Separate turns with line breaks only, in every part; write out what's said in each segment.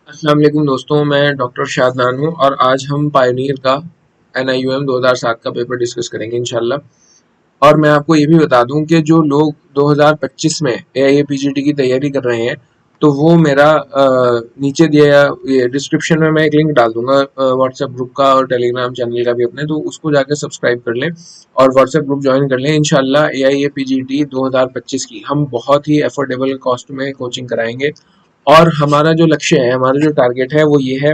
अस्सलाम वालेकुम दोस्तों, मैं डॉक्टर शादनान हूँ और आज हम पायोनियर का NIUM 2007 का पेपर डिस्कस करेंगे इंशाल्लाह। और मैं आपको ये भी बता दूं कि जो लोग 2025 में AIA-PGT की तैयारी कर रहे हैं तो वो मेरा नीचे दिया ये डिस्क्रिप्शन में मैं एक लिंक डाल दूंगा व्हाट्सएप ग्रुप का और टेलीग्राम चैनल का भी अपने, तो उसको जाकर सब्सक्राइब कर लें और व्हाट्सएप ग्रुप ज्वाइन कर लें। इंशाल्लाह AIA-PGT 2025 की हम बहुत ही अफोर्डेबल कॉस्ट में कोचिंग कराएंगे और हमारा जो लक्ष्य है, हमारा जो टारगेट है वो ये है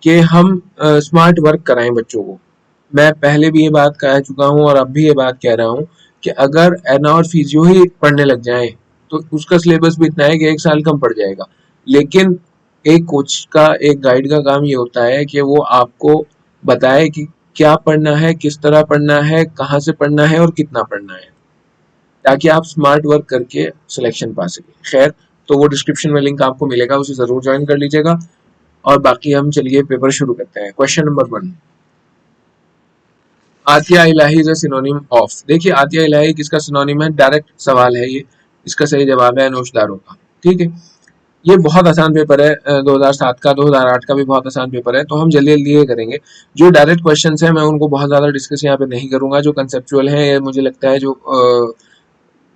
कि हम स्मार्ट वर्क कराएं बच्चों को। मैं पहले भी ये बात कह चुका हूँ और अब भी ये बात कह रहा हूँ कि अगर एना और फिजियो ही पढ़ने लग जाएं तो उसका सिलेबस भी इतना है कि 1 साल कम पड़ जाएगा। लेकिन एक कोच का, एक गाइड का काम ये होता है कि वो आपको बताए कि क्या पढ़ना है, किस तरह पढ़ना है, कहाँ से पढ़ना है और कितना पढ़ना है, ताकि आप स्मार्ट वर्क करके सिलेक्शन पा सकें। खैर, तो वो डिस्क्रिप्शन में लिंक आपको मिलेगा, उसे ज़रूर ज्वाइन कर लीजिएगा। और बाकी हम चलिए पेपर शुरू करते हैं। क्वेश्चन नंबर 1, आतिया इलाही इज अ सिनोनिम ऑफ। देखिए, आतिया इलाही किसका सिनोनिम है? डायरेक्ट सवाल है ये। इसका सही जवाब है नौशदारों का। ठीक है, ये बहुत आसान पेपर है। 2007 का, 2008 का भी बहुत आसान पेपर है, तो हम जल्दी जल्दी ये करेंगे। जो डायरेक्ट क्वेश्चंस हैं मैं उनको बहुत ज़्यादा डिस्कस यहाँ पे नहीं करूंगा। जो कंसेप्चुअल हैं, ये मुझे लगता है जो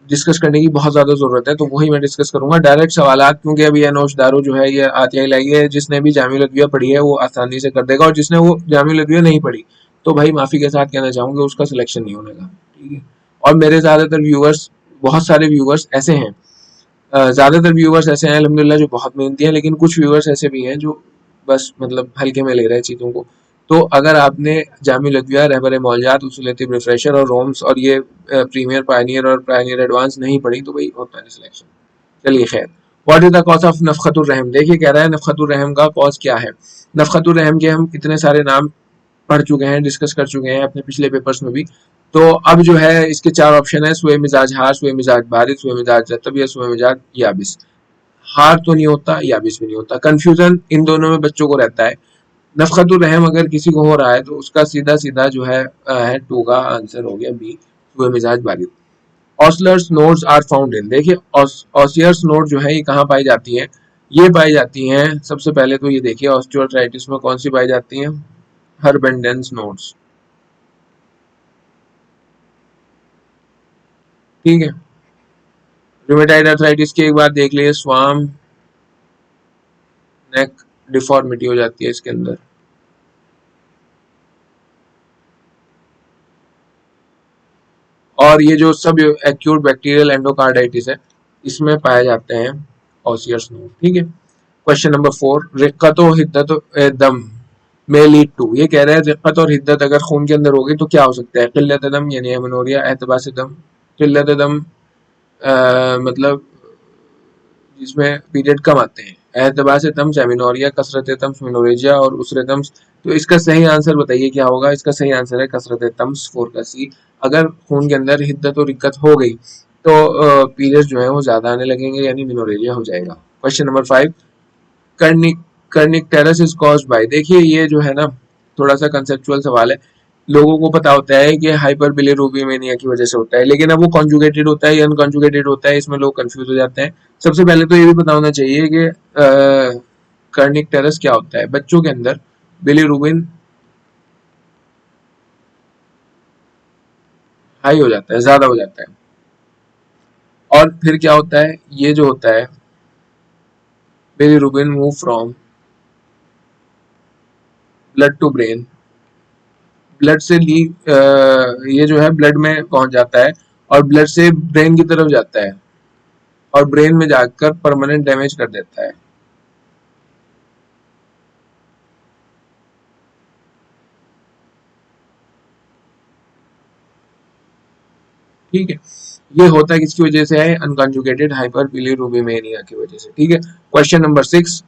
डिस्कस करने की बहुत ज़्यादा ज़रूरत है, तो वही मैं डिस्कस करूंगा। डायरेक्ट सवालात, क्योंकि अभी अनोश दारो जो है ये आतिया इलाही है, जिसने भी जामिया लदविया पढ़ी है वो आसानी से कर देगा, और जिसने वो जामिया लदविया नहीं पढ़ी तो भाई माफ़ी के साथ कहना चाहूँगा उसका सिलेक्शन नहीं होने का। ठीक है, और मेरे ज़्यादातर व्यूअर्स, बहुत सारे व्यूअर्स ऐसे हैं, ज़्यादातर व्यूअर्स ऐसे हैं अल्हम्दुलिल्लाह जो बहुत मेहनती हैं, लेकिन कुछ व्यूअर्स ऐसे भी हैं जो बस मतलब हल्के में ले रहे हैं चीज़ों को। तो अगर आपने जामिया लदविया, रहबर मौलजात, उसूल-ए-तिब रिफ्रेशर और रोम्स और ये प्रीमियर, पायनियर और पायनियर एडवांस नहीं पढ़ी तो भाई होता नहीं सिलेक्शन। चलिए खैर, what is the cause of नफखतुर रहम। देखिए, कह रहा है नफखतुर रहम का कॉज क्या है। नफखतुर रहम के हम इतने सारे नाम पढ़ चुके हैं, डिस्कस कर चुके हैं अपने पिछले पेपर्स में भी। तो अब जो है इसके 4 ऑप्शन है: सुए मिजाज हार, सुए मिजाज बारिद, सुए मिजाज रतब या सुए मिजाज याबिस। हार तो नहीं होता, याबिस भी नहीं होता। कंफ्यूजन इन दोनों में बच्चों को रहता है। नफखतुर रहम अगर किसी को हो रहा है तो उसका सीधा सीधा जो है 2 का आंसर हो गया बी, सुए मिजाज बारिद। ऑसलर्स नोड्स आर फाउंड इन। देखिए, ऑसियर्स नोड जो है ये कहाँ पाई जाती है? ये पाई जाती हैं, सबसे पहले तो ये देखिए ऑस्टियोआर्थराइटिस में कौन सी पाई जाती हैं? हर्बेंडेंस नोड्स। ठीक है, रूमेटाइड अर्थराइटिस की एक बार देख लिए, स्वाम नेक डिफॉर्मिटी हो जाती है इसके अंदर। और ये जो सब एक्यूट बैक्टीरियल एंडोकार्डाइटिस है इसमें पाए जाते हैं ऑसियर्स नोड। ठीक है, क्वेश्चन नंबर 4, रिक्कत और हिद्दत दम में लीड टू। ये कह रहे हैं रिक्कत और हिद्दत अगर खून के अंदर होगी तो क्या हो सकता है? किल्लत दम यानी एमनोरिया, एहतबास दम। किल्लत दम मतलब जिसमें पीरियड कम आते हैं, एतबास तम्स एमिनोरिया, कसरत तम्स मिनोरेजिया और उसरे तम्स। तो इसका सही आंसर बताइए क्या होगा? इसका सही आंसर है कसरत तम्स, 4 का सी। अगर खून के अंदर हिद्दत और रिक्कत हो गई तो पीरियड जो है वो ज्यादा आने लगेंगे, यानी मिनोरेजिया हो जाएगा। Question number 5, kernic kernicterus is caused by. देखिए, ये जो है ना थोड़ा सा कंसेप्चुअल सवाल है। लोगों को पता होता है कि हाइपर बिलिरुबिनेमिया की वजह से होता है, लेकिन अब वो कॉन्जुगेटेड होता है या अनकॉन्जुगेटेड होता है, इसमें लोग कंफ्यूज हो जाते हैं। सबसे पहले तो ये भी पता होना चाहिए कि कर्निक टेरस क्या होता है। बच्चों के अंदर बिलिरुबिन हाई हो जाता है, ज्यादा हो जाता है, और फिर क्या होता है, ये जो होता है bilirubin move from blood to brain, blood से ये जो है ब्लड में पहुंच जाता है और ब्लड से ब्रेन की तरफ जाता है और ब्रेन में जाकर परमानेंट डैमेज कर देता है। ठीक है, ये होता है किसकी वजह से है? अनकॉन्जुगेटेड हाइपर बिलिरुबिनेमिया की वजह से। ठीक है, क्वेश्चन नंबर 6,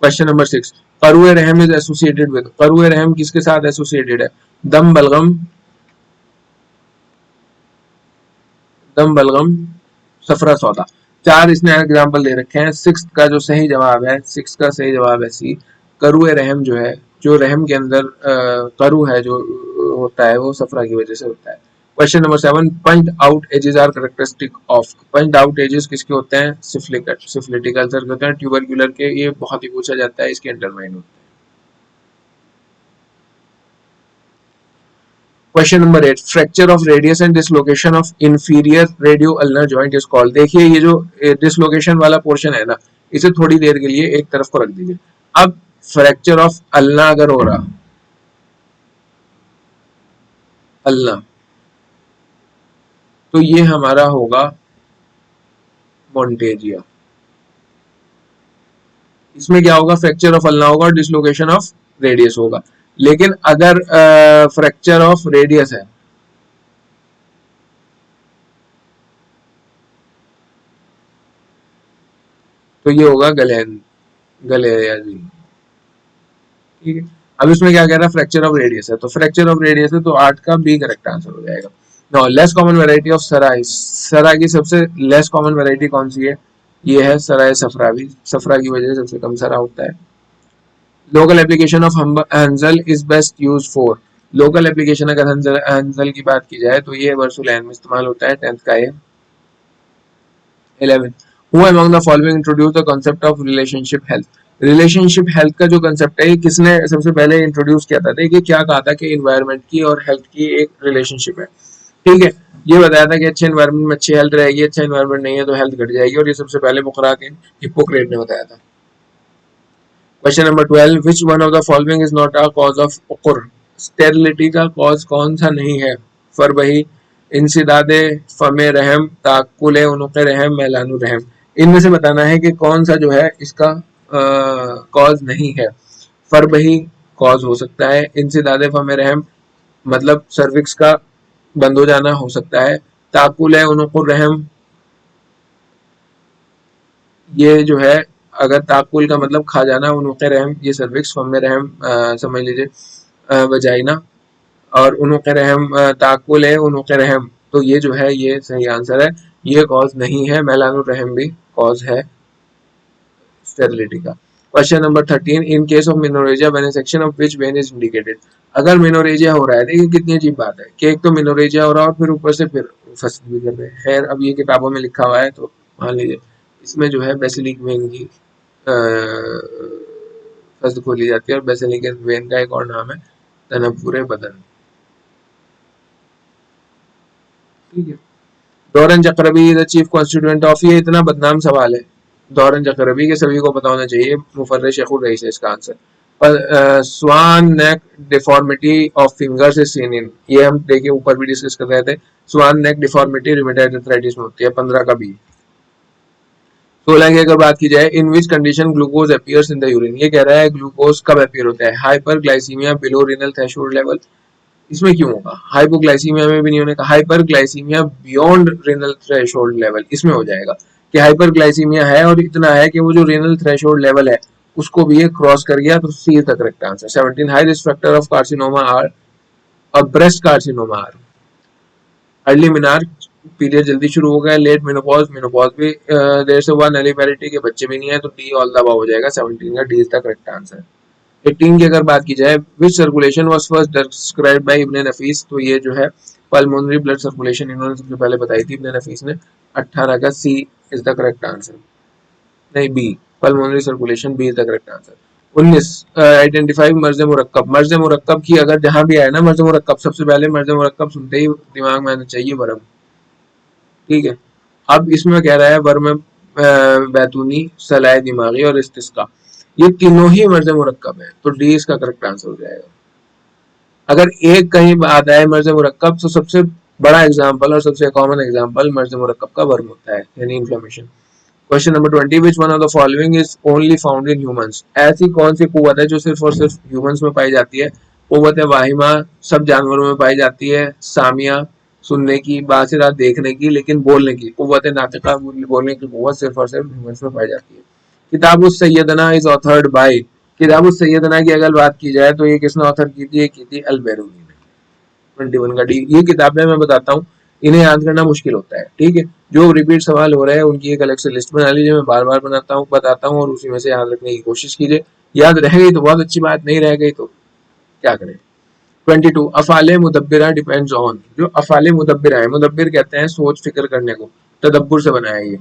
क्वेश्चन नंबर 6, करुए रहम इज एसोसिएटेड विद। करुए रहम किसके साथ एसोसिएटेड है? दम बलगम, दम बलगम, सफरा सौदा। 4 इसने एग्जाम्पल दे रखे हैं। 6 का जो सही जवाब है, 6 का सही जवाब है सी, करुए रहम जो है, जो रहम के अंदर करू है, जो होता है वो सफरा की वजह से होता है। Question number 7, punched out edges are characteristic of. Punched out edges किसके होते हैं? सिफिलिटिक अल्सर के होते हैं, ट्यूबरक्यूलर के। ये बहुत ही पूछा जाता है, इसके अंडरमाइन होते हैं। Question number 8, fracture of radius and dislocation of inferior radio ulnar joint is called. देखिए ये जो डिसलोकेशन वाला पोर्शन है ना, इसे थोड़ी देर के लिए एक तरफ को रख दीजिए। अब फ्रैक्चर ऑफ अल्ना अगर हो रहा, अल्ना, तो ये हमारा होगा मोन्टेजिया। इसमें क्या होगा? फ्रैक्चर ऑफ अल्ना होगा और डिसलोकेशन ऑफ रेडियस होगा। लेकिन अगर फ्रैक्चर ऑफ रेडियस है तो ये होगा गलेयाजी। ठीक है, अब इसमें क्या कह रहा है? फ्रैक्चर ऑफ रेडियस है, तो फ्रैक्चर ऑफ रेडियस है तो 8 का बी करेक्ट आंसर हो जाएगा। Now less common variety of सराय। सराय की सबसे लेस कॉमन वैरायटी कौन सी है? ये है सराय सफरावी। सफरा की वजह से सबसे कम सरा होता है। लोकल एप्लीकेशन ऑफ हंजल is best use for. Local application अगर हंजल की बात की जाए तो ये वर्सुलैन में इस्तेमाल होता है। 10th का ये। 11, who among the following introduce the concept of relationship health. Relationship health का जो कंसेप्ट है, ये किसने सबसे पहले इंट्रोड्यूस किया था? देखिए क्या कहा था कि इन्वायरमेंट की और हेल्थ की एक रिलेशनशिप है। ठीक है, ये बताया था कि अच्छे इन्वायरमेंट में अच्छी हेल्थ रहेगी, अच्छा इन्वायरमेंट नहीं है तो हेल्थ घट जाएगी, और ये सबसे पहले हिप्पोक्रेट ने बताया था। Question number 12, which one of the following is not a cause of उकुर। स्टेरिलिटी का कॉज कौन सा नहीं है? फरबही, इंसिदादे, फमे रहम, ताकुले उनुके रहम, मैलानु रहम। इनमें से बताना है कि कौन सा जो है इसका कॉज नहीं है। फरबही कॉज हो सकता है, इंसिदादे फमे रहम मतलब सर्विक्स का बंद हो जाना हो सकता है, ताकुले उनुकुर रहम ये जो है अगर ताकुल का मतलब खा जाना, उनुके रहम ये सर्विक्स, फम रहम समझ लीजिए वजाइना, और उनुके रहम ताकुल है, उनुके रहम तो ये जो है ये सही आंसर है, ये कॉज नहीं है। मैलानुर रहम भी कॉज है स्टेरिलिटी का। Question number 13, in case of menorrhagia when a section of which when is indicated. अगर मेनोरेजिया हो रहा है, देखिए कितनी अजीब बात है कि एक तो मेनोरेजिया हो रहा है और फिर ऊपर से फिर फस्ट भी कर रहे हैं। खैर अब ये किताबों में लिखा हुआ है तो मान लीजिए। इसमें जो है बेसिलिक वेन की फस्ट खोली जाती है, और बेसिलिक वेन का एक और नाम है तनपुरे बदन। ठीक है, डोरन जकरबी is the chief constituent of. ये इतना बदनाम सवाल है डोरन जकरबी के, सभी को पता होना चाहिए। मुफर्रर शेखुर रईस है इसका आंसर। पर swan neck deformity of fingers is seen in. ये हम देखिए ऊपर भी डिस्कस कर रहे थे। Swan neck deformity rheumatoid arthritis में होती है। 15 का बी। 16 की अगर बात की जाए, in which condition glucose appears in the urine. ये कह रहा है ग्लूकोज कब अपीयर होता है? Hyperglycaemia, below renal threshold level. इसमें क्यों होगा? हाइपोग्लाइसीमिया में भी नहीं होने का। Hyperglycaemia beyond renal threshold level, इसमें हो जाएगा कि हाइपर ग्लाइसीमिया है और इतना है कि वो जो रेनल थ्रेशोल्ड लेवल है उसको भी ये क्रॉस कर गया, तो C is the correct answer. 17, high risk factor of carcinoma are और breast carcinoma are. Early menarche period जल्दी शुरू हो गया, लेट मेनोपॉज, मेनोपॉज भी देर से हुआ, नलीपैरिटी के बच्चे भी नहीं है, तो डी ऑल द अबव हो जाएगा। 17 का D is the correct answer. 18 की अगर बात की जाए, which circulation was first described by Ibn Nafis. तो ये जो है पल्मोनरी ब्लड सर्कुलेशन इन्होंने सबसे पहले बताई थी इब्न नफीस ने। 18 का C is the correct answer, नहीं B, pulmonary circulation B is the correct answer. 19, identify मर्ज मुरक्कब। मर्ज मुरक्कब की अगर जहां भी आए ना मर्ज मुरक्कब, सबसे पहले मर्ज मुरक्कब सुनते ही दिमाग में आना चाहिए वर्म। ठीक है, अब इसमें कह रहा है वर्म बैतूनी, सलाह दिमागी और इस्तिस्का, ये तीनों ही मर्ज मुरक्कब है, तो डी इसका करेक्ट आंसर हो जाएगा। अगर एक कहीं बात आए मर्ज मुरक्कब, तो सबसे बड़ा एग्जांपल और सबसे कॉमन एग्जांपल मर्ज मुरक्कब का वर्म होता है, यानी inflammation. Question number 20, which one of the following is only found in humans. ऐसी कौन सी कुव्वत है जो सिर्फ और सिर्फ ह्यूमंस में पाई जाती है? कुव्वत वाहिमा सब जानवरों में पाई जाती है, सामिया सुनने की, बासिरा देखने की, लेकिन बोलने की, कुव्वत नातिका बोलने की कुव्वत सिर्फ और सिर्फ ह्यूमंस में पाई जाती है। किताब उस सैयदना इज ऑथर्ड बाय। किताब उस सैयदना की अगर बात की जाए तो ये किसने ऑथर की थी? ये की थी अल बैरूनी ने। 21 का डी। ये किताबें मैं बताता हूँ, इन्हें याद करना मुश्किल होता है। ठीक है, जो रिपीट सवाल हो रहे हैं उनकी एक अलग से लिस्ट बना लीजिए, मैं बार बार बताता हूँ और उसी में से याद रखने की कोशिश कीजिए। याद रह गई तो बहुत अच्छी बात, नहीं रह गई तो क्या करें। 22 अफाले मुदब्बिरा डिपेंड्स ऑन, जो अफाले मुदब्बिरा है, मुदब्बिर कहते हैं सोच फिक्र करने को, तदब्बुर से बनाया ये।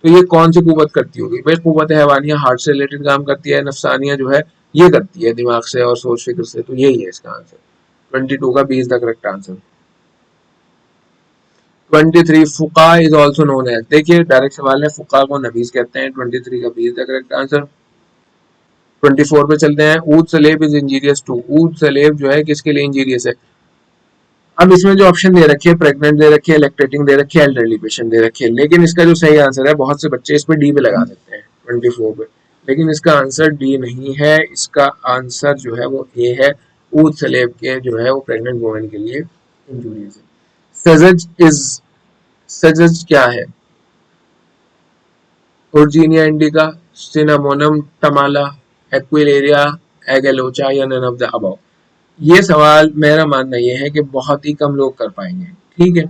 तो ये कौन सी कुव्वत करती होगी भाई? कुव्वत हैवानिया हार्ट से रिलेटेड काम करती है, नफसानिया जो है ये करती है दिमाग से और सोच फिक्र से, तो यही है इसका आंसर। 22 का B is the correct answer. 23 फुका इज ऑल्सो नोन एज, देखिए डायरेक्ट सवाल है, फुका को नबीज कहते हैं। 23 का B is the correct answer. 24 पे चलते हैं, ऊद सलेब इज इंजीरियस टू, ऊद सलेब जो है किसके लिए इंजीरियस है? अब इसमें जो ऑप्शन दे रखी है, प्रेग्नेंट दे रखी है, लैक्टेटिंग दे रखी है, एल्डरली पेशेंट दे रखी है, लेकिन इसका जो सही आंसर है, बहुत से बच्चे इस पे डी पे लगा देते हैं 24 पे, लेकिन इसका आंसर डी नहीं है, इसका आंसर जो है वो ए है। ऊद सलेब के जो है वो प्रेग्नेंट वुमेन के लिए इंजूरियस है। सजज इज, सजज क्या है? ओर्जीनिया इंडिका, सिनामोनम टमाला, एक्विलेरिया, एगेलोचा या नन ऑफ द अबव? ये सवाल मेरा मानना ये है कि बहुत ही कम लोग कर पाएंगे, ठीक है।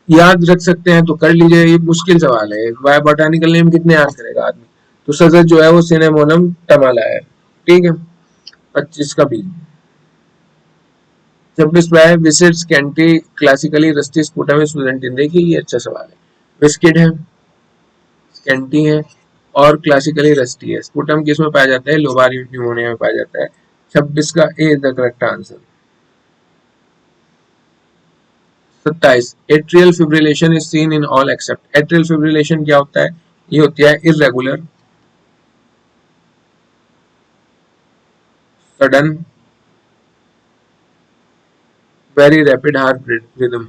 याद रख सकते हैं तो कर लीजिए, ये मुश्किल सवाल है, वाई बोटानिकल नेम कितने याद करेगा आदमी? तो सजत जो है वो सिनेमोनम टमाला है, ठीक है। 25 का बी। 26 पे viscid scanty classically rusty sputum स्टूडेंटिन, देखिए ये अच्छा सवाल है। विस्किड है, स्कैंटी है और क्लासिकली रस्टी है। स्पूटम किस में पाया जाता है? लोबार न्यूमोनिया में पाया जाता है। 26 का A is the correct answer. 27 atrial fibrillation is seen in all except, atrial fibrillation क्या होता है? ये होती है irregular, sudden, very rapid heart rhythm.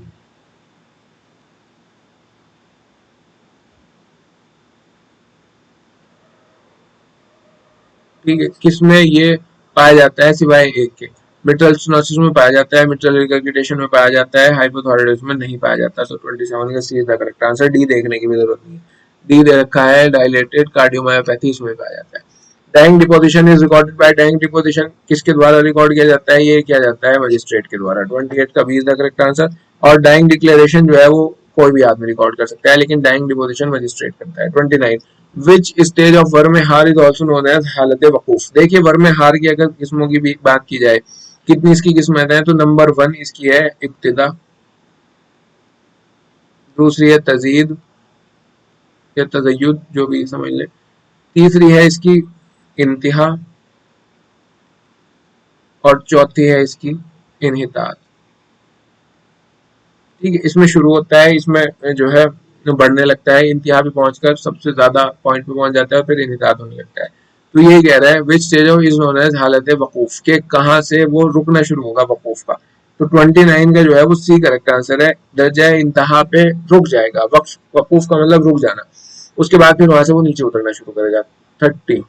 ठीक है, किसमें ये पाया जाता है सिवाय एक के? मिट्रल स्टेनोसिस में पाया जाता है, मिट्रल रिगर्गिटेशन में पाया जाता है, हाइपोथायरॉयडिज्म में नहीं पाया जाता। सो 27 का C is the correct answer. D देखने की भी जरूरत नहीं है, डी दे रखा है डायलेटेड कार्डियोमायोपैथी, इसमें पाया जाता है। Dying deposition is recorded by, dying deposition किसके द्वारा रिकॉर्ड किया जाता है? ये किया जाता है मजिस्ट्रेट के द्वारा। 28 का B is the correct answer. और डाइंग डिक्लेरेशन जो है वो कोई भी आदमी रिकॉर्ड कर सकता है, लेकिन डाइंग डिपोजिशन मजिस्ट्रेट करता है। 29 विच स्टेज ऑफ वर्म हार इज ऑल्सो नोन एज हालत वकूफ, देखिए वर्म हार की अगर किस्मों की भी बात की जाए, कितनी इसकी किस्में हैं, तो नंबर 1 इसकी है इब्तिदा, दूसरी है तजीद या तजय्युद, जो भी समझ ले, तीसरी है इसकी इंतहा और चौथी है इसकी इन्हितात। ठीक है, इसमें शुरू होता है, इसमें जो है बढ़ने लगता है, इंतहा पे पहुंचकर सबसे ज्यादा पॉइंट पे पहुंच जाता है, फिर इन्हितात होने लगता है। तो ये कह रहा है which stage of is known as हालत वकूफ, के कहाँ से वो रुकना शुरू होगा वकूफ का। तो 29 का जो है वो सी करेक्ट आंसर है, दर्जा इंतहा पे रुक जाएगा, वकूफ का मतलब रुक जाना, उसके बाद फिर वहां से वो नीचे उतरना शुरू करेगा। 30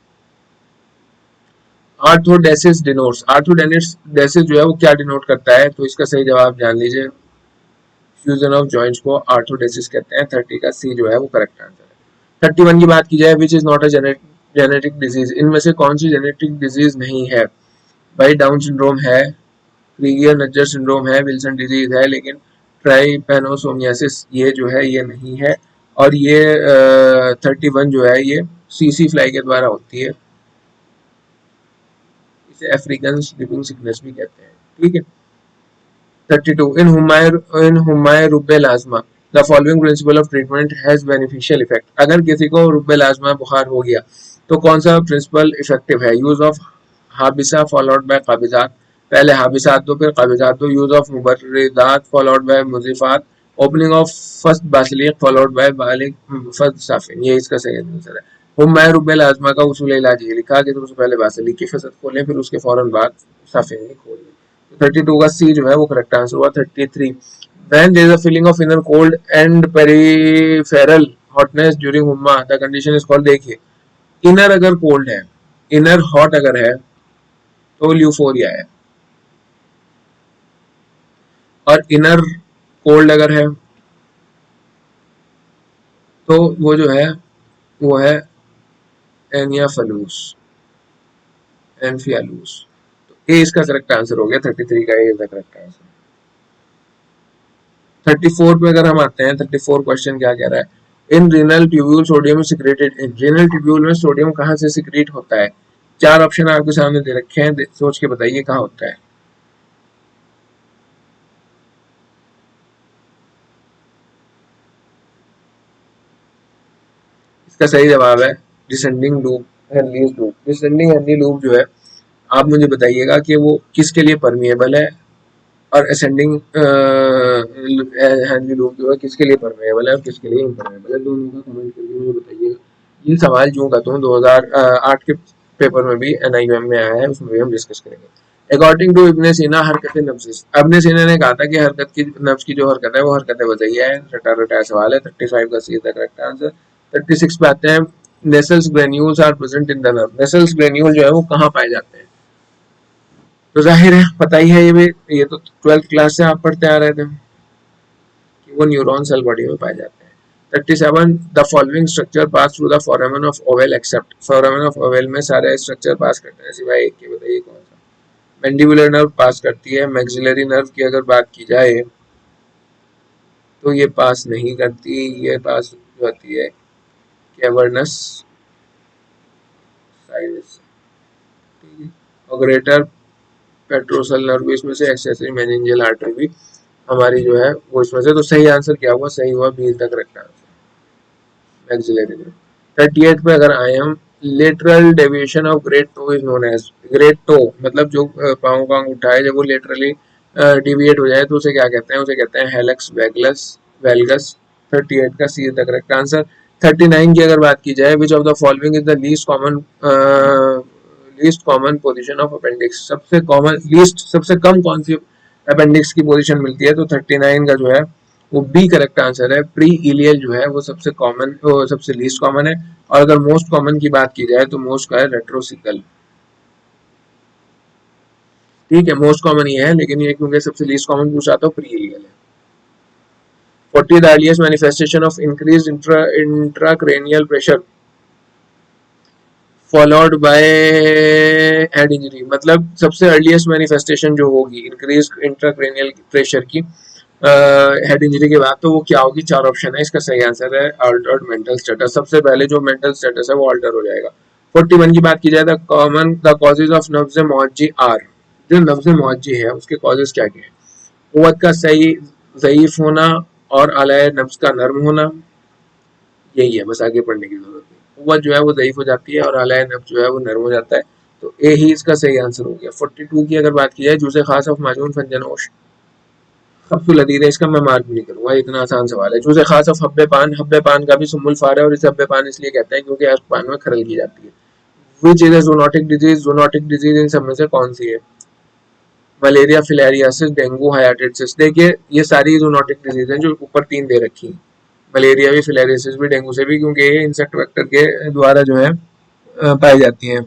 आर्थोडेसिस डिनोट्स, आर्थोडेसिस जो है वो क्या डिनोट करता है? तो इसका सही जवाब जान लीजिए, फ्यूजन ऑफ जॉइंट्स को आर्थोडेसिस कहते हैं। 30 का सी जो है वो करेक्ट आंसर है। 31 की बात की जाए, which is not a genetic disease, इनमें से कौन सी जेनेटिक डिजीज नहीं है? भाई डाउन सिंड्रोम है, क्रीगियर नज्जर सिंड्रोम है, विल्सन डिजीज है, लेकिन ट्राइपेनोसोमियासिस ये जो है ये नहीं है। और ये 31 जो है ये सीसी फ्लाई के द्वारा होती है, इसे अफ्रीकन स्लीपिंग सिकनेस भी कहते हैं, ठीक है। 32 in हुमाय रुबेल आजमा the following principle of treatment has beneficial effect, अगर किसी को रुबेल आजमा बुखार हो गया तो कौन सा प्रिंसिपल इफेक्टिव है? यूज ऑफ हाबिसा फॉलोड बाय काबिजात, पहले हाबिसात दो फिर काबिजात दो। यूज ऑफ मुबर्रिदात फॉलोड बाय मुजीफात, opening of first basilic followed by बालिक फर्स्ट साफिन, ये इसका सही आंसर है। हुमाय रुबेल आजमा का उसूल इलाज ये लिखा कि सबसे पहले बासिलिक की फसद खोलें, फिर उसके फौरन बाद साफिन की खोलें। 32 का सी जो है वो करेक्ट आंसर हुआ। 33 when there is a feeling of inner cold and peripheral hotness during humma the condition is called, देखिए इनर अगर कोल्ड है, इनर हॉट अगर है तो ल्यूफोरिया है, और इनर कोल्ड अगर है तो वो जो है वो है एनियाफलूस, एनफियालूस। तो ए इसका करेक्ट आंसर हो गया। 33 का A is the correct answer. 34 पे अगर हम आते हैं, 34 क्वेश्चन क्या कह रहा है? In renal tubule sodium secreted in, renal tubule में सोडियम कहाँ से सिक्रेट होता है? चार ऑप्शन आपके सामने दे रखे हैं, सोच के बताइए कहाँ होता है। इसका सही जवाब है descending loop, Henrys loop. Descending Henry loop जो है, आप मुझे बताइएगा कि वो किसके लिए परमिएबल है, और असेंडिंग हेनरी लूप जो है किसके लिए परमिएबल है और किसके लिए इम्परमिएबल है। दोनों का कमेंट करके मुझे बताइएगा। ये सवाल जो कहता हूँ 2008 के पेपर में भी NIM में आया है, उसमें भी हम डिस्कस करेंगे। अकॉर्डिंग टू इब्न सीना हरकत नफ्स, इब्न सीना ने कहा था कि हरकत की नफ्स की जो हरकत है वो हरकत वज़ई है। रटा रटा सवाल है। 35 का सी द करेक्ट आंसर। 36 पे आते हैं, Nissl's granules are present in the nerve. Nissl's granule जो है वो कहाँ पाए जाते हैं? तो जाहिर है पता ही है, ये भी, ये तो 12th क्लास से आप पढ़ते आ रहे थे कि वो न्यूरॉन सेल बॉडी में पाए जाते हैं। 37 the following structure pass through the foramen of ovale except. Foramen of ovale में सारे स्ट्रक्चर पास करते हैं सिवाय एक के, बताइए कौन सा? मैंडिबुलर नर्व पास करती है। मैक्सिलरी नर्व की अगर बात की जाए तो ये पास नहीं करती, ये पास होती है कैवर्नस साइनस, ठीक है। और ग्रेटर पेट्रोसल नर्व इसमें से, एक्सेसरी मेनिंजियल आर्टरी भी हमारी जो है वो इसमें से। तो सही आंसर क्या हुआ? सही हुआ बी तक करेक्ट आंसर, मैक्सिलरी नर्व। 38 पे अगर आए हम, lateral deviation of great toe is known as. Great toe मतलब जो पाँव का अंगूठा है, जब वो लेटरली डिविएट हो जाए तो उसे क्या कहते हैं? उसे कहते हैं हेलेक्स वेगलस वेलगस। 38 का सी द करेक्ट आंसर। 39 की अगर बात की जाए, which of the following is the least common position of appendix. सबसे कॉमन लीस्ट, सबसे कम कौन सी अपेंडिक्स की पोजीशन मिलती है? तो 39 का जो है वो बी करेक्ट आंसर है। प्री इलियल जो है वो सबसे कॉमन, सबसे लीस्ट कॉमन है। और अगर मोस्ट कॉमन की बात की जाए तो मोस्ट का है रेट्रोसिकल, ठीक है। मोस्ट कॉमन ये है, लेकिन ये क्योंकि सबसे लीस्ट कॉमन पूछा तो प्री इलियल है। 40 the earliest manifestation of increase intracranial pressure followed by head injury. मतलब सबसे अर्लीस्ट मैनिफेस्टेशन जो होगी इंक्रीज इंट्राक्रेनियल प्रेशर की हेड इंजरी के बाद, तो वो क्या होगी? चार ऑप्शन है, इसका सही आंसर है अल्टर्ड मेंटल स्टेटस। सबसे पहले जो मेंटल स्टेटस है वो अल्टर हो जाएगा। 41 की बात की जाए, द कॉजेज ऑफ नब्ज मुअज्जी आर। जो नब्ज मुअज्जी है उसके कॉजेज क्या क्या है? कुव्वत का सही ज़ईफ होना और आलाए नब्ज का नर्म होना, यही है, बस आगे पढ़ने की जरूरत नहीं। कुव्वत जो है वो ज़ईफ हो जाती है और आलाए नब्ज जो है वो नर्म हो जाता है। तो ए ही इसका सही आंसर हो गया। 42 की अगर बात की जाए, जूसे खास ऑफ माजून फंजनोश सबसे लदीद है, इसका मैं मार्क नहीं करूंगा, इतना आसान सवाल है। जूसे खास ऑफ हब्बे पान का भी सुमुल फार है, और इसे हब्बे पान इसलिए कहते हैं क्योंकि हर पान में खरल की जाती है। Which is zoonotic disease. Zoonotic disease इन सब में से कौन सी है? मलेरिया, फिलेरियासिस, डेंगू, हाइटिस। देखिए ये सारी जूनोटिक डिजीज हैं जो ऊपर तीन दे रखी हैं, मलेरिया भी, फिलेरियासिस भी, डेंगू से भी, क्योंकि ये इंसेक्ट वेक्टर के द्वारा जो है पाई जाती हैं,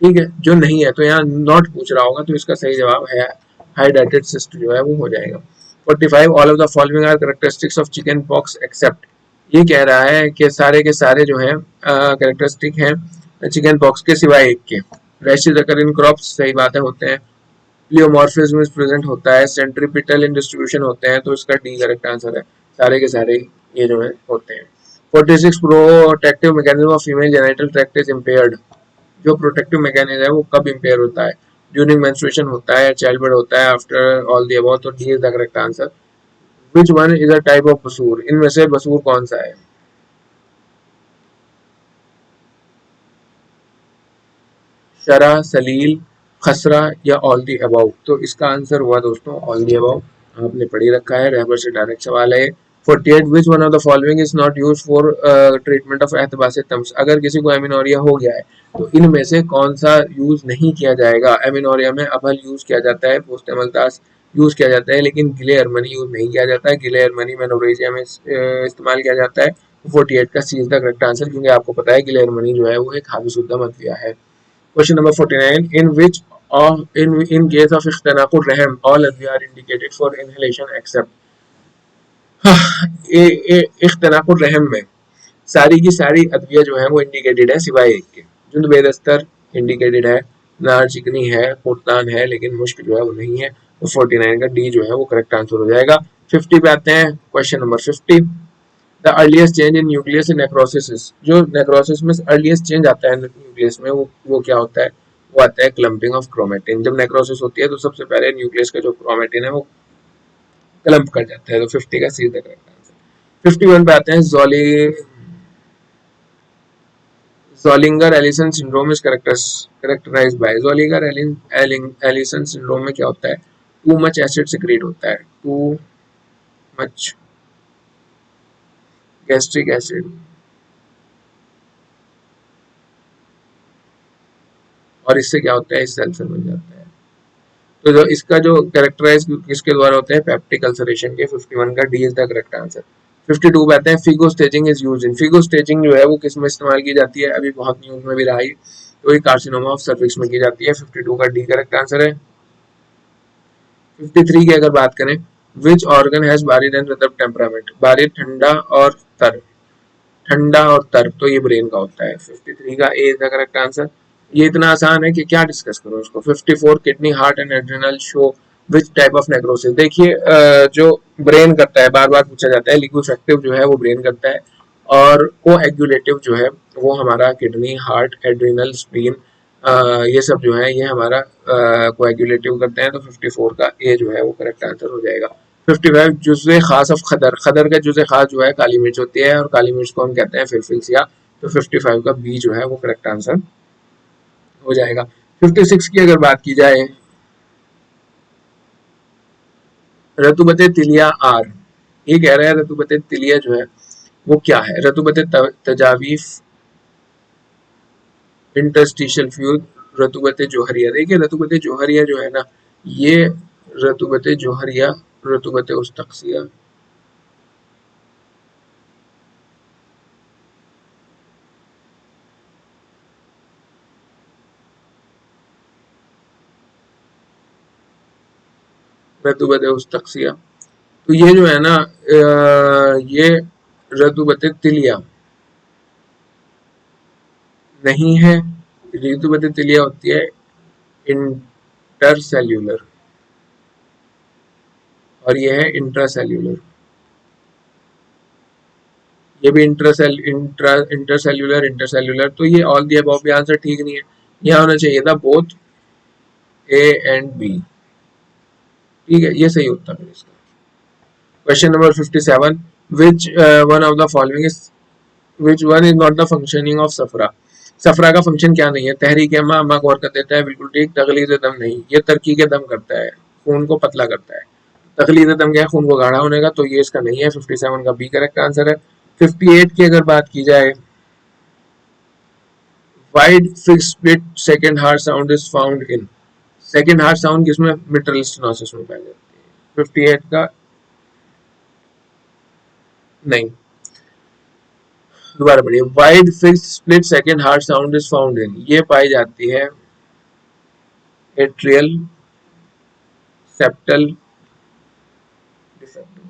ठीक है। जो नहीं है तो यहाँ नॉट पूछ रहा होगा, तो इसका सही जवाब है हाइड्रेटेड सिस्ट जो है वो हो जाएगा। 45 all of the following are characteristics of chicken pox except. ये कह रहा है कि सारे के सारे जो है कैरेक्टरिस्टिक हैं चिकन पॉक्स के सिवाय एक के। रैशेज अकर इन क्रॉप्स, सही बात है, होते हैं। प्लियोमॉर्फिज्म प्रेजेंट होता है। सेंट्रीपिटल इन डिस्ट्रीब्यूशन होते हैं, तो इसका डी करेक्ट आंसर है। सारे के सारे ये जो है होते हैं। 46 protective mechanism of female genital tract is impaired. जो प्रोटेक्टिव मैकेनिज्म है वो कब इम्पेयर होता है? ड्यूरिंग मेंस्ट्रुएशन होता है, चाइल्ड बर्थ होता है, आफ्टर ऑल द अबव। तो D is the correct answer. Which one is a type of बसूर। इनमें से बसूर कौन सा है? शरा, सलील, खसरा या ऑल दी अबाउ। तो इसका आंसर हुआ दोस्तों ऑल दी अबाउ। आपने पढ़ी रखा है, रहबर से डायरेक्ट सवाल है। 48 which one of the following is not use for treatment of एहतबास तम्स। अगर किसी को एमिनोरिया हो गया है तो इनमें से कौन सा यूज नहीं किया जाएगा? एमिनोरिया में अभल यूज किया जाता है, पोस्ट अमलतास यूज किया जाता है, लेकिन गिले अरमनी यूज नहीं किया जाता है। गिले अरमनी मेनोरेजिया में इस्तेमाल किया जाता है। 48 का C is the correct answer, क्योंकि आपको पता है गिले अरमनी जो है वो एक हाविसुद्दा मदफिया है। Question number 49. In which of in case of इख्तनाकुर रहम all adviya are indicated for inhalation except। इख्तनाकुर रहम में सारी की सारी अद्विया जो है वो इंडिकेटेड है सिवाय एक के। जुंद बेदस्तर इंडिकेटेड है, नार चिकनी है, कुर्तान है, लेकिन मुश्क जो है वो नहीं है। तो 49 का डी जो है वो करेक्ट आंसर हो जाएगा। 50 पे आते हैं, question number 50। The earliest change in nucleus in necrosis, जो नेक्रोसिस में अर्लीस्ट चेंज आता है न्यूक्लियस में, वो क्या होता है, वो आता है क्लम्पिंग ऑफ क्रोमेटिन। जब नेक्रोसिस होती है तो सबसे पहले न्यूक्लियस का जो क्रोमेटिन है वो क्लम्प कर जाता है। तो 50 का सी तक रहता है। 51 पे आते हैं, Zollinger Ellison syndrome is characterized by. Zollinger Ellison syndrome में क्या होता है, टू मच एसिड सिक्रेट होता है, टू मच गैस्ट्रिक एसिड, और इससे क्या होता है, इस अल्सर बन जाता है। तो जो इसका जो कैरेक्टराइज किसके द्वारा होता है, पेप्टिक अल्सरेशन के। 51 का D is the correct answer. 52 पे आते हैं, Figo staging is used in. Figo staging जो है वो किस में इस्तेमाल की जाती है, अभी बहुत न्यूज में भी रहा है, तो ये कार्सिनोमा ऑफ सर्विक्स में की जाती है। 52 का डी करेक्ट आंसर है। 53 की अगर बात करें, विच ऑर्गन हैज बारिड एंड रतब टेम्परामेंट। बारिड ठंडा और तर, ठंडा और तर, तो ये ब्रेन का होता है। 53 का A is the correct answer. ये इतना आसान है कि क्या डिस्कस करूं इसको। 54, kidney heart and adrenal show which type of necrosis. देखिए जो ब्रेन करता है, बार बार पूछा जाता है, लिक्विफेक्टिव जो है वो ब्रेन करता है, और कोएगुलेटिव जो है वो हमारा किडनी, हार्ट, एड्रिनल, स्प्लीन, ये सब जो है ये हमारा कोएगुलेटिव करते हैं। तो 54 का ए जो है वो करेक्ट आंसर हो जाएगा। 55, जुज़े खास ऑफ खदर। खदर का जुज़े खास जो है काली मिर्च होती है, और काली मिर्च को हम कहते हैं फिरफिलसिया। तो 55 का बी जो है वो करेक्ट आंसर हो जाएगा। 56 की अगर बात की जाए, रतुबते तिलिया आर, ये कह रहा है रतुबते तिलिया जो है वो क्या है। रतुबते तजावीफ, इंटरस्टिशियल फ्यूज, रतुबते जोहरिया। देखिए रतुबते जोहरिया जो है ना, ये रतुबते जोहरिया, रतुबते उस्तक्सिया, रतुबते उस्तक्सिया, तो ये जो है ना ये रतुबते तिलिया नहीं है। ऋतुबते तिलिया होती है इंटरसेल्यूलर, और ये है इंट्रासेल्यूलर। ये भी इंटरसेल्यूलर, इंटरसेल्यूलर, तो ये ऑल दी अबव भी आंसर ठीक नहीं है। यहाँ होना चाहिए था बोथ ए एंड बी। ठीक है, ये सही उत्तर है इसका। Question number 57, which one of the following is, which one is not the functioning of सफरा। सफरा का फंक्शन क्या नहीं है, तहरीक अम्मा, अम्मा को हरकत देता है, बिल्कुल ठीक। तगलीद दम नहीं, ये तरकी के दम करता है, खून को पतला करता है। तकलीद दम क्या है, खून को गाढ़ा होने का, तो ये इसका नहीं है। 57 का बी करेक्ट आंसर है। 58 की अगर बात की जाए, wide fix split second heart sound is found in. Second heart sound किसमें, मिट्रल स्टेनोसिस में पाई जाती है। 58 का नहीं, दोबारा पढ़िए, wide fix split second heart sound is found in, ये पाई जाती है एट्रियल, सेप्टल, डिफेक्टिव,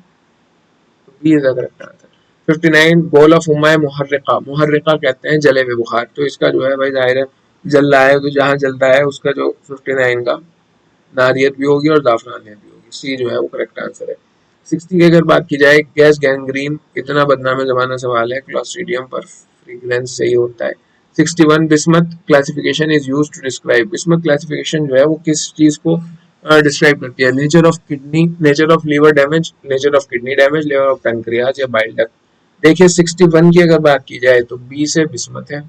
तो B is the correct answer. 59, बोल ऑफ हुमा मुहर्रिका। मुहर्रिका कहते हैं जले हुए बुखार, तो इसका जो है भाई जाहिर है जल रहा है, तो जहाँ जलता है उसका जो 59 का नारियत भी होगी और जाफरानियत भी होगी। सी जो है वो करेक्ट आंसर है। 60 की अगर बात की जाए, गैस गैंग्रीन इतना बदनाम जमाना सवाल है, क्लॉस्ट्रीडियम पर फ्रीक्वेंस सही होता है। 61, Bismuth classification is used to describe. Bismuth classification जो है वो किस चीज को डिस्क्राइब करती है, nature of kidney, nature of liver damage, nature of kidney damage, level of pancreas, या बाइल डक्ट। देखिए 61 की अगर बात की जाए तो बी से बिस्मथ है,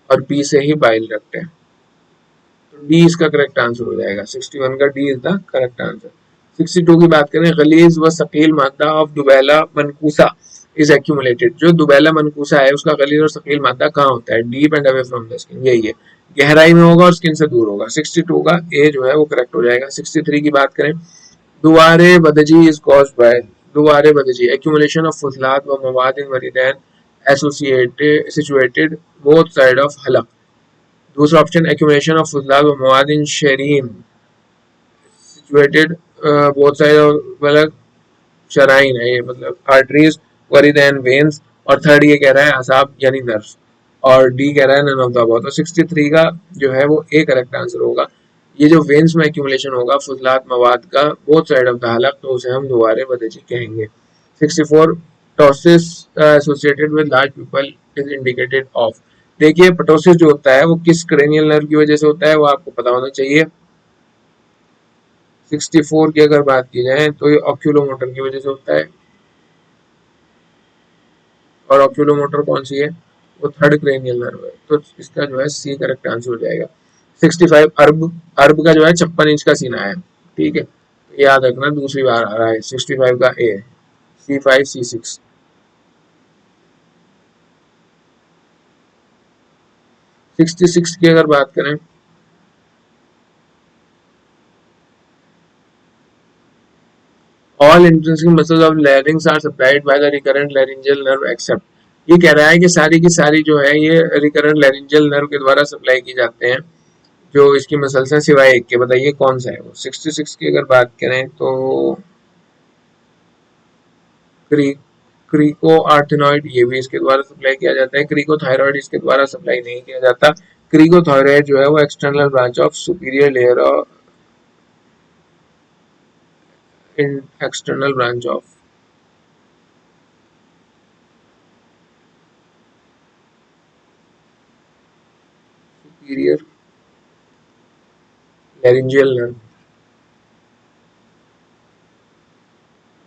और बी से ही बाइल डक्ट है, तो डी इसका करेक्ट आंसर हो जाएगा। 61 का D is the correct answer. 62 की बात करें, गलीज व सकील मादा ऑफ दुबैला मनकूसा इज एक्यूमुलेटेड। जो दुबैला मनकूसा है उसका गलीज और सकील मादा कहाँ होता है, deep and away from the skin, यही है, गहराई में होगा और स्किन से दूर होगा। 62 का ए जो है वो करेक्ट हो जाएगा। 63 की बात करें, दुआरे बदजी इज कॉज्ड बाय। दुआरे बदजी, एक्यूमुलेशन ऑफ फुजलात व मवाद इन वरीदैन associated situated both side of हलक। दूसरा ऑप्शन, एक्यूमुलेशन ऑफ फुजलात व मवाद इन शेरीन सिचुएटेड बोथ साइड ऑफ, मतलब शराइन है ये, मतलब आर्टरीज, वरीदैन वेन्स, और थर्ड ये कह रहा है असाब यानी नर्व्स, और डी कह रहा है नन ऑफ द अबव। तो 63 का जो है वो ए करेक्ट आंसर होगा। ये जो वेन्स में एक्यूमुलेशन होगा फुजलात मवाद का बोथ साइड ऑफ द हलक, तो उसे हम दोबारे बदजी कहेंगे। 64, ptosis associated with large people is indicated of। देखिए ptosis जो होता है वो किस cranial nerve की वजह से होता है वो आपको पता होना चाहिए। 64 की अगर बात की जाए तो ये ऑक्यूलोमोटर की वजह से होता है, और ऑक्यूलोमोटर कौन सी है, वो थर्ड क्रेनियल नर्व है, तो इसका जो है सी करेक्ट आंसर हो जाएगा। 65 अर्ब, अर्ब का जो है 56 इंच का सीना है, ठीक है, तो याद रखना दूसरी बार आ रहा है 65 का ए, C5 C6। 66 की अगर बात करें, all intrinsic muscles of larynx are supplied by the recurrent laryngeal nerve except, ये कह रहा है कि सारी की सारी जो है ये रिकरेंट लैरिंजियल नर्व के द्वारा सप्लाई की जाते हैं जो इसकी मसल्स हैं सिवाय एक के, बताइए कौन सा है वो। 66 की अगर बात करें तो क्री क्रीको आर्थेनॉइड ये भी इसके द्वारा सप्लाई किया जाता है, क्रीको थायराइड इसके द्वारा सप्लाई नहीं किया जाता। क्रीको थायराइड जो है वो external branch of superior layer और in external branch of superior laryngeal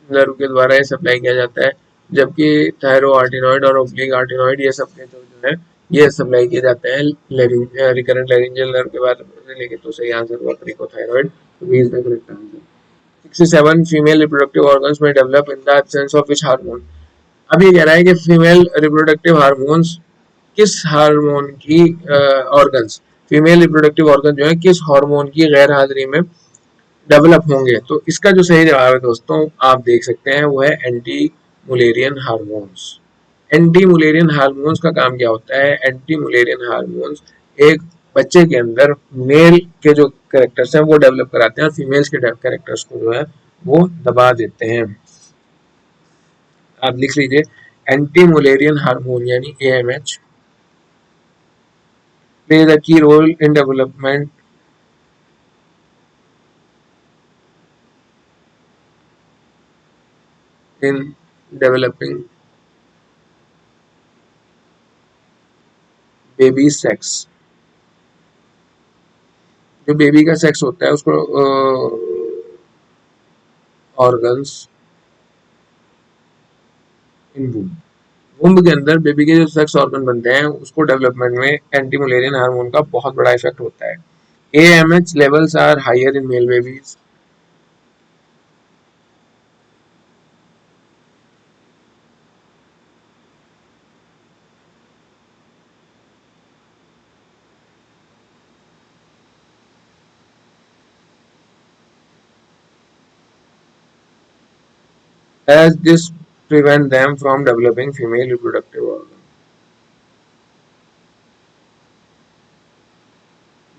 nerve के द्वारा ये सप्लाई किया जाता है, जबकि थायरो आर्टिनॉइड और ओब्लिक आर्टिनॉइड ये सब के जो है ये सप्लाई किए जाते हैं रिकरेंट लैरिंजियल नर्व के बाद लेके, तो सही आंसर हुआ क्रिकोथायरॉइड, तो B is the correct answer. 67 female reproductive organs में develop in the absence of which hormone. अब ये कह रहा है कि फीमेल रिप्रोडक्टिव हार्मोन्स किस हार्मोन की ऑर्गन्स, फीमेल रिप्रोडक्टिव ऑर्गन जो है किस हार्मोन की गैर हाजिरी में डेवलप होंगे, तो इसका जो सही जवाब है दोस्तों आप देख सकते हैं वो है anti Mullerian hormones. Anti Mullerian hormones का काम क्या होता है, एंटी मुलेरियन हार्मोन्स एक बच्चे के अंदर मेल के जो कैरेक्टर्स हैं वो डेवलप कराते हैं और फीमेल्स के कैरेक्टर्स को जो है वो दबा देते हैं। आप लिख लीजिए एंटी मुलेरियन हार्मोन यानी AMH play the key role in development in developing baby sex। जो बेबी का सेक्स होता है उसको ऑर्गन्स इन वुम्ब, वुम्ब के अंदर बेबी के जो सेक्स ऑर्गन बनते हैं उसको डेवलपमेंट में एंटी मुलेरियन हार्मोन का बहुत बड़ा इफेक्ट होता है। AMH levels are higher in male babies। as this prevent them from developing female reproductive organ।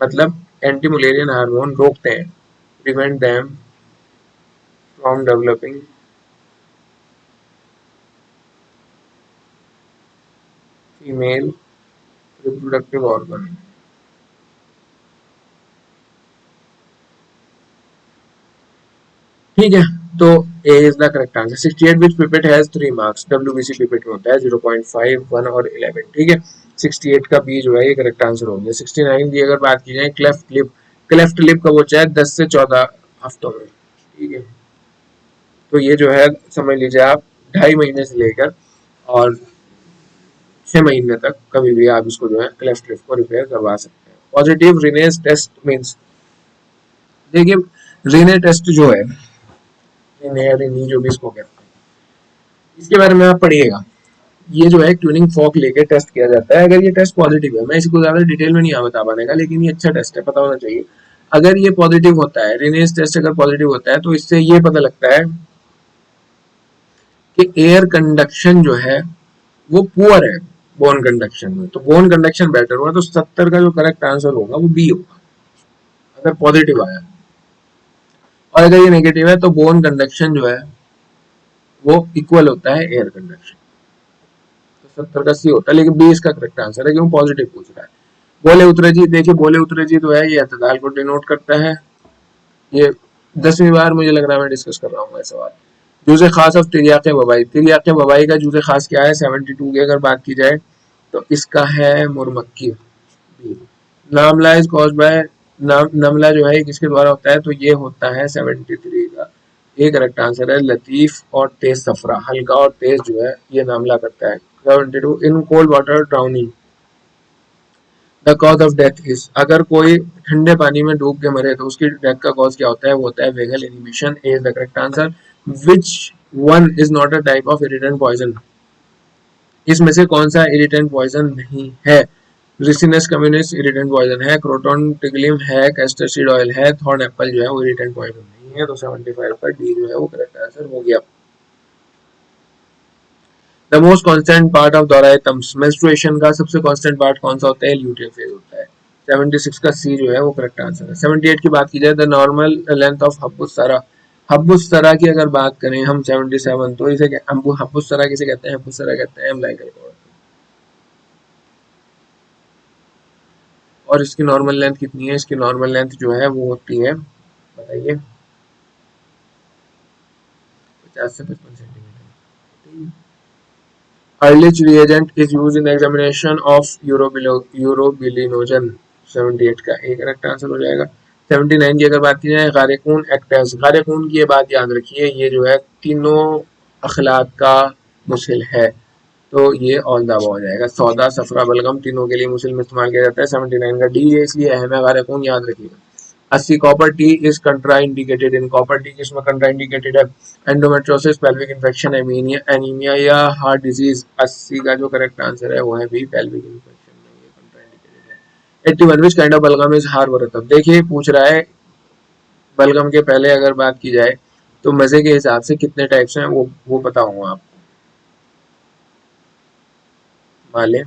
मतलब एंटी मुलेरियन हार्मोन रोकते हैं, prevent them from developing female reproductive organ. ठीक है, तो A is the correct answer. 68 which pipette has 3 marks, WBC pipette में होता है 0.5, 1 और 11, ठीक है। 68 का बी जो है ये करेक्ट आंसर हो गया। 69 की अगर बात की जाए क्लेफ्ट लिप, क्लेफ्ट लिप कब होता है 10 से 14 हफ्तों में, ठीक है, तो ये जो है समझ लीजिए आप 2.5 महीने से लेकर और 6 महीने तक कभी भी आप इसको जो है क्लेफ्ट लिप को रिपेयर करवा सकते हैं। पॉजिटिव रिनेस टेस्ट मीन्स, देखिए रिने टेस्ट जो है, रिने जो भी इसको कहते हैं, इसके बारे में आप पढ़िएगा। ये जो है ट्यूनिंग फॉर्क लेके टेस्ट किया जाता है। अगर ये टेस्ट पॉजिटिव है, मैं इसको ज्यादा डिटेल में नहीं बता पाने का, लेकिन ये अच्छा टेस्ट है, पता होना चाहिए। अगर ये पॉजिटिव होता है, रिनेस टेस्ट अगर पॉजिटिव होता है तो इससे ये पता लगता है कि एयर कंडक्शन जो है वो पुअर है बोन कंडक्शन में, तो बोन कंडक्शन बेटर हुआ, तो 70 का जो करेक्ट आंसर होगा वो बी होगा अगर पॉजिटिव आया। और अगर ये नेगेटिव है तो बोन कंडक्शन जो है वो इक्वल होता है एयर कंडक्शन, तो 70 का सी होता है, लेकिन बी इसका करेक्ट आंसर है क्यों पॉजिटिव पूछ रहा है। बोले उतरे जी, देखिए बोले उतरे जी तो है ये अतदाल को डिनोट करता है। ये 10वीं बार मुझे लग रहा है मैं डिस्कस कर रहा हूँ ये सवाल। जुज़े खास ऑफ तिरियाके वबाई, तिरियाके वबाई का जुज़े खास क्या है? 72 की अगर बात की जाए तो इसका है मुरमक्की। नामला इज कॉज बाय, नमला जो है किसके द्वारा होता है? तो ये होता है 73 का। ये करेक्ट आंसर है। लतीफ और तेज सफरा, हल्का और तेज जो है ये नामला करता है। 72 in cold water drowning the cause of death is, अगर कोई ठंडे पानी में डूब के मरे तो उसकी डेथ का कॉज क्या होता है? वो होता है vagal inhibition. A is the correct answer. Which one is not a type of irritant poison, इसमें से कौन सा इरिटेंट पॉइजन नहीं है? रिसिनस कम्युनिस्ट इरिटेंट पॉइजन है, क्रोटोन टिग्लिम है, कैस्टर सीड ऑयल है, थॉर्न एप्पल जो है वो इरिटेंट पॉइजन नहीं है। तो 75 का डी जो है वो करेक्ट आंसर हो गया। The most constant part of डोराइटम्स, मेंस्ट्रुएशन का सबसे कांस्टेंट पार्ट कौन सा होता है? ल्यूटेल फेज होता है। 76 का सी जो है वो करेक्ट आंसर है। 78 की बात की जाए, द नॉर्मल लेंथ ऑफ हब्बुसरा, हब्बुसरा की अगर बात करें हम 77, तो इसे हब्बुसरा किसे कहते हैं? हब्बुसरा कहते हैं अम्बिलिकल कॉर्ड। और इसकी नॉर्मल लेंथ कितनी है? इसकी नॉर्मल लेंथ जो है वो होती है, बताइए, 50 से 55 centimetre. Ehrlich reagent is used in the examination of urobilinogen। 78 का एक करेक्ट आंसर हो जाएगा। 79 की अगर बात की जाए, गारेकून एक्टर्स, गारेकून की ये बात याद रखिए, ये जो है तीनों अखलात का मुसिल है, तो ये ऑल दावा हो जाएगा। सौदा, सफरा, बलगम तीनों के लिए मुस्लिम इस्तेमाल किया जाता है। 79 का डी है, इसलिए अहम है, गारेकून याद रखिएगा। 80 copper T is कंट्रा indicated in, copper T किसमें कंट्रा इंडिकेटेड है? एंडोमेट्रोसिस, पेल्विक इन्फेक्शन, एनीमिया या हार्ट डिजीज। 80 का जो करेक्ट आंसर है वो है भी पेल्विक इन्फेक्शन में, ये कंट्रा इंडिकेटेड है। 81 विच काइंड ऑफ बलगम इज हार्बरतम, देखिए पूछ रहा है बलगम के पहले अगर बात की जाए तो मजे के हिसाब से कितने टाइप्स हैं वो बताऊंगा आपको। माले,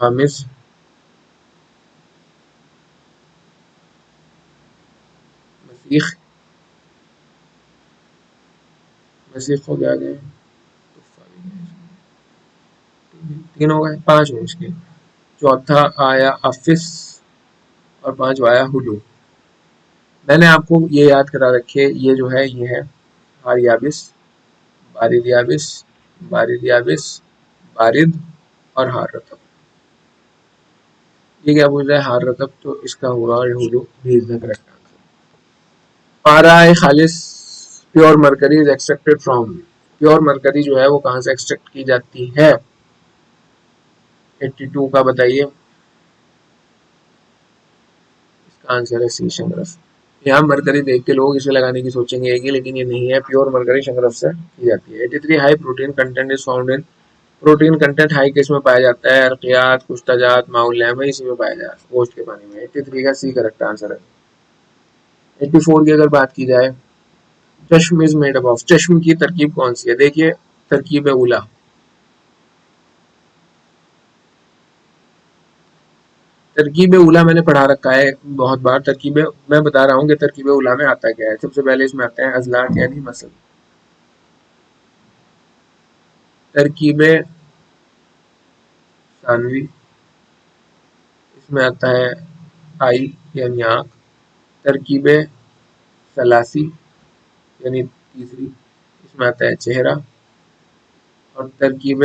हामिस, मसीख, मसीख हो गया आगे, तीन हो गए, पांच हो इसके। चौथा आया अफिस और पांचवा आया हुलू। मैंने आपको ये याद करा रखे, ये जो है ये है हारियाबिस, बारिदियाबिस, बारिदियाबिस, बारिद और हार रतब। ये क्या पूछ रहा है? हार रतब, तो इसका होगा हुलू भी इज द करेक्ट आंसर। पारा खालिस pure mercury is extracted from, pure mercury जो है वो कहाँ से एक्सट्रैक्ट की जाती है? 82 का बताइए। इसका आंसर है सी, शंगरफ। यहाँ मरकरी देख के लोग इसे लगाने की सोचेंगे कि, लेकिन ये नहीं है, प्योर मरकरी शंगरफ से की जाती है। 83 high protein content is found in, protein content high किस में पाया जाता है? अर्कियात, कुश्ताजात, माउल इसी में पाया जाता है, गोश्त के पानी में। 83 का सी करेक्ट आंसर है। 84 की अगर बात की जाए, चश्म इज मेड अप ऑफ, चश्म की तरकीब कौन सी है? देखिए, तरकीब उला, तरकीब उला मैंने पढ़ा रखा है बहुत बार। तरकीब, मैं बता रहा हूँ कि तरकीब उला में आता क्या है। सबसे पहले इसमें आता है अजलात यानी मसल, तरकीब सानवी, इसमें आता है आई यानी आँख, तरकीब सलासी यानी तीसरी, इसमें आता है चेहरा, और तरकीब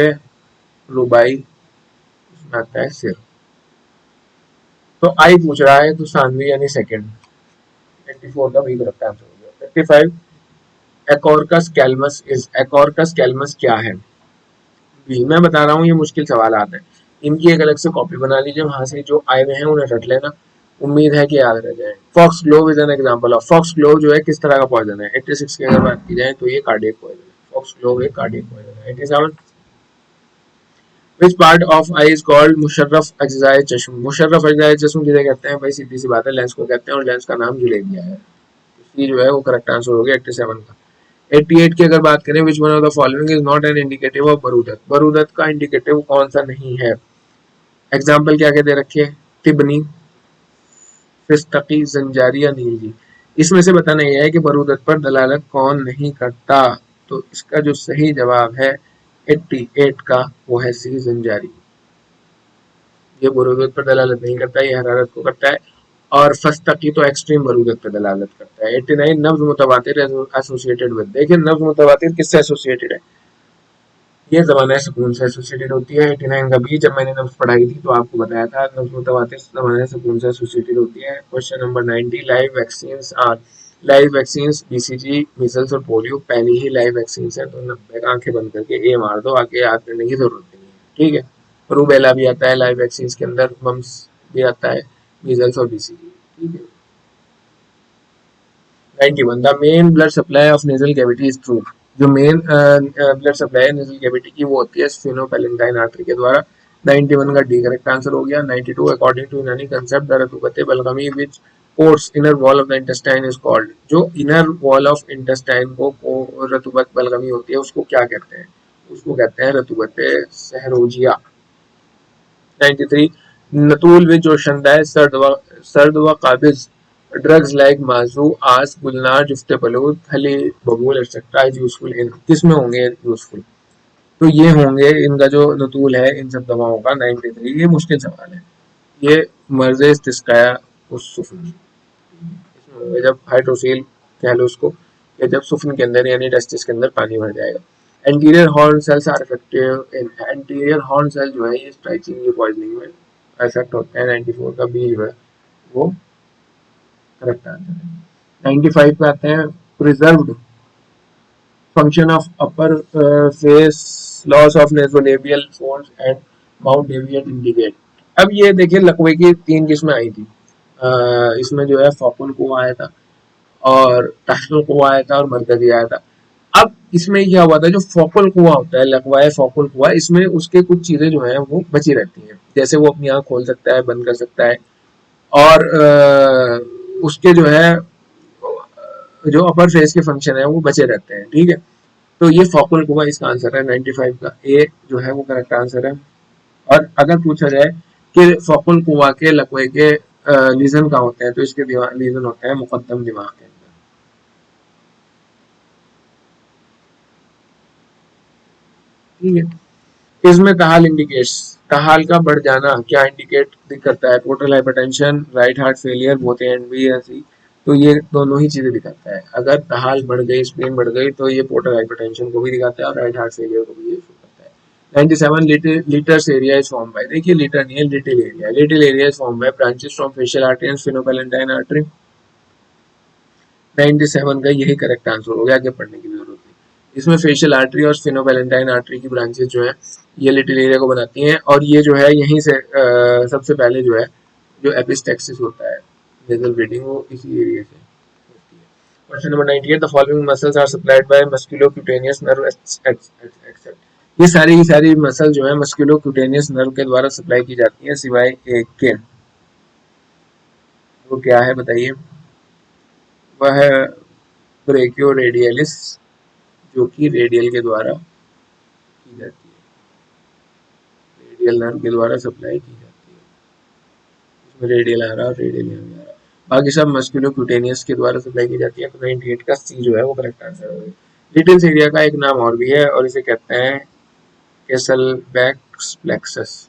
रुबाई, इसमें आता है सिर। तो आई पूछ रहा है तो सानवी यानी सेकंड। 84 का भी करेक्ट आंसर हो गया। 85 एकॉर्कस कैल्मस इज, एकॉर्कस कैल्मस क्या है? भी मैं बता रहा हूँ, ये मुश्किल सवाल आते हैं, इनकी एक अलग से कॉपी बना लीजिए, वहां से जो आए हुए हैं उन्हें रट लेना, उम्मीद है कि याद रह जाए। Fox glove is an example of, fox glove जो है किस तरह का पॉइजन है? 86 की अगर बात की जाए तो ये कार्डियक पॉइजन है, फॉक्स ग्लोव एक कार्डियक पॉइजन है। 87 which part of eye is called मुशर्रफ अज्जाए चश्म, मुशर्रफ अज्जाए चश्म किसे कहते हैं? भाई सीधी सी बात है, लेंस को कहते हैं, और लेंस का नाम जुलेबिया है। सी जो है वो करेक्ट आंसर हो गया 87 का। 88 की अगर बात करें, which one of the following is not an indicative of बरूदत, बरूदत का इंडिकेटिव कौन सा नहीं है? एग्जाम्पल क्या क्या दे रखे? तिबनी, फिस्तकी, जंजारी या नीलगी। इसमें से बताना यह है कि बरूदत पर दलालत कौन नहीं करता, तो इसका जो सही जवाब है 88 का वो है सी, जंजारी। ये बरूदत पर दलालत नहीं करता, ये हरारत को करता है। और फस्तक की तो एक्सट्रीम बरूदत पे दलालत करता है। 89 नफ्ज मुतवातिर एसोसिएटेड विद, देखिए नफ्ज मुतवातिर किससे एसोसिएटेड है, ये ज़माना सुकून से एसोसिएटेड होती है। 89 का भी जब मैंने नफ्ज पढ़ाई थी तो आपको बताया था नफ्ज मुतवातिर ज़माना सुकून से एसोसिएटेड होती है। Question number 90, live vaccines are, live vaccines BCG measles और पोलियो पहली ही लाइव वैक्सीन्स है, तो 90 का आंखें बंद करके ए मार दो, आगे याद करने की जरूरत नहीं है, ठीक है। रूबेला भी आता है लाइव वैक्सीन्स के अंदर, मम्स भी आता है, मीजल्स और बीसीजी, ठीक है। 91 the main blood supply of nasal cavity is through, जो मेन ब्लड सप्लाई है नेजल कैविटी की वो होती है स्फेनोपेलेंटाइन आर्टरी के द्वारा। 91 का डी करेक्ट आंसर हो गया। 92 according to Unani concept the रतूबत बलगमी which coats inner wall of the intestine is called, जो इनर वॉल ऑफ इंटेस्टाइन को रतूबत बलगमी होती है उसको क्या कहते हैं, उसको कहते हैं रतूबत सहरोजिया। 93 नतूल विच जोशंदा है सर्द व काबिज ड्रग्स लाइक माजू आस गुलनार जुफ्ते बलूद थली बबूल एक्सेट्रा इज यूजफुल इन, किसमें होंगे यूजफुल, तो ये होंगे इनका जो नतूल है इन सब दवाओं का। 93 ये मुश्किल सवाल है, ये मर्ज इस्तिस्काया उस सुफन, इसमें होंगे जब हाइड्रोसील कह लो उसको, या जब सुफन के अंदर यानी टेस्टिस के अंदर पानी भर जाएगा। Anterior horn cells are effective in, anterior horn cell जो है ये स्ट्राइचिंग ये पॉइजनिंग में इफेक्ट होते हैं। 94 का बी जो है वो करेक्ट आंसर है। 95 पे आते हैं preserved function of upper face loss of nasolabial folds and mouth deviate indicate. अब ये देखिए लकवे की तीन किस्में आई थी, इसमें जो है फोकल को आया था और टैक्सनल को आया था और मरकजी आया था। अब इसमें क्या हुआ था, जो फोकल कुआ होता है लकवा है फोकल कुआ, इसमें उसके कुछ चीजें जो है वो बची रहती हैं, जैसे वो अपनी आंख खोल सकता है, बंद कर सकता है, और उसके जो है जो अपर फेस के फंक्शन है वो बचे रहते हैं, ठीक है। तो ये फोकल कुआ इसका आंसर है। 95 का ए जो है वो करेक्ट आंसर है। और अगर पूछा जाए कि फोकल कुआ के लकवे के लीजन कहाँ होते हैं, तो इसके लीजन होते हैं मुकद्दम दिमाग के अंदर, ठीक है। इसमें ताहाल इंडिकेट्स, ताहाल का बढ़ जाना क्या इंडिकेट करता है, portal hypertension, right heart failure, both A and B या सी, तो ये दोनों ही चीजें दिखाता है। अगर ताहाल बढ़ गई, स्प्लीन बढ़ गई, तो ये पोर्टल हाइपरटेंशन को भी दिखाता है और राइट हार्ट फेलियर को भी ये शो करता है। 97 Little's area is form by, देखिए लीटर नहीं है Little area, Little area is form by branches from facial artery and sphenopalatine artery. 97 का यही करेक्ट आंसर हो गया, आगे पढ़ने की जरूरत नहीं। इसमें फेशियल आर्टरी और स्फेनोपेलेंटाइन आर्टरी की ब्रांचेस जो है ये लिटिल एरिया को बनाती हैं, और ये जो है यहीं से सबसे पहले जो है जो एपिस्टेक्सिस होता है नेजल ब्रीडिंग वो इसी एरिया से होती है। Question number 98 the following muscles are supplied by musculocutaneous nerve except, ये सारी की सारी मसल जो है मस्कुलोक्यूटेनियस नर्व के द्वारा सप्लाई की जाती है सिवाय एक के, वो क्या है बताइए, वह है ब्रेकियो रेडियलिस, जो कि रेडियल के द्वारा की जाती है, रेडियल नर्व के द्वारा सप्लाई की जाती है। इसमें रेडियल आ रहा है, रेडियल यहाँ भी आ रहा है, बाकी सब मस्कुलोक्यूटेनियस के द्वारा सप्लाई की जाती है। तो 98 का सी जो है वो करेक्ट आंसर होगा। लिटिल्स एरिया का एक नाम और भी है और इसे कहते हैं केसलबैक्स प्लेक्सस,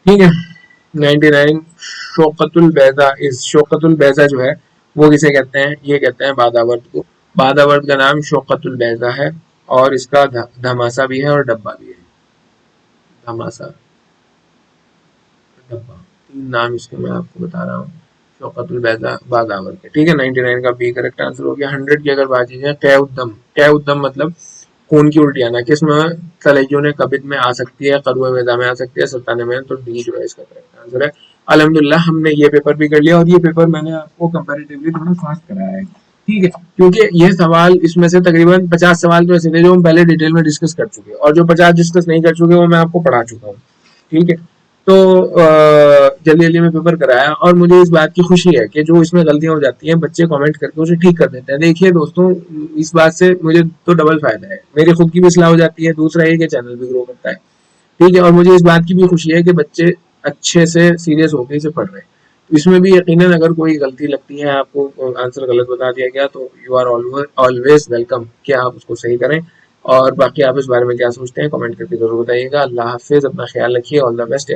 ठीक है। 99 शौकतुल बैजा इज, शौकतुल बैजा जो है वो किसे कहते हैं, ये कहते हैं बादावर्द को। बादावर्द का नाम शौकतुल बैजा है और इसका धमासा भी है और डब्बा भी है, धमासा डब्बा, तीन नाम इसके मैं आपको बता रहा हूँ शौकतुल बैजा बादावर्द के, ठीक है। 99 का बी करेक्ट आंसर हो गया। 100 की अगर बात की जाए कै उद्दम, कै उद्दम मतलब खून की उल्टी आना, किसमें तलैयो ने कबित में आ सकती है, करुए मेदा में आ सकती है, सल्ताने में, तो डी जो है इसका करेक्ट आंसर है। अल्हम्दुलिल्लाह हमने ये पेपर भी कर लिया और ये पेपर मैंने आपको कंपैरेटिवली थोड़ा फास्ट कराया है, ठीक है, क्योंकि ये सवाल इसमें से तकरीबन 50 सवाल तो ऐसे थे जो हम पहले डिटेल में डिस्कस कर चुके हैं और जो 50 डिस्कस नहीं कर चुके वो मैं आपको पढ़ा चुका हूँ, ठीक है। तो जल्दी जल्दी में पेपर कराया और मुझे इस बात की खुशी है कि जो इसमें गलतियां हो जाती हैं बच्चे कमेंट करके उसे ठीक कर देते हैं। देखिए दोस्तों, इस बात से मुझे तो डबल फायदा है, मेरी खुद की भी सलाह हो जाती है, दूसरा ये कि चैनल भी ग्रो करता है, ठीक है। और मुझे इस बात की भी खुशी है कि बच्चे अच्छे से सीरियस होकर इसे पढ़ रहे हैं। तो इसमें भी यकीनन अगर कोई गलती लगती है, आपको आंसर गलत बता दिया गया, तो यू आर ऑलवेज वेलकम कि आप उसको सही करें। और बाकी आप इस बारे में क्या सोचते हैं कमेंट करके जरूर बताइएगा। अल्लाह हाफिज, अपना ख्याल रखिए। All the best.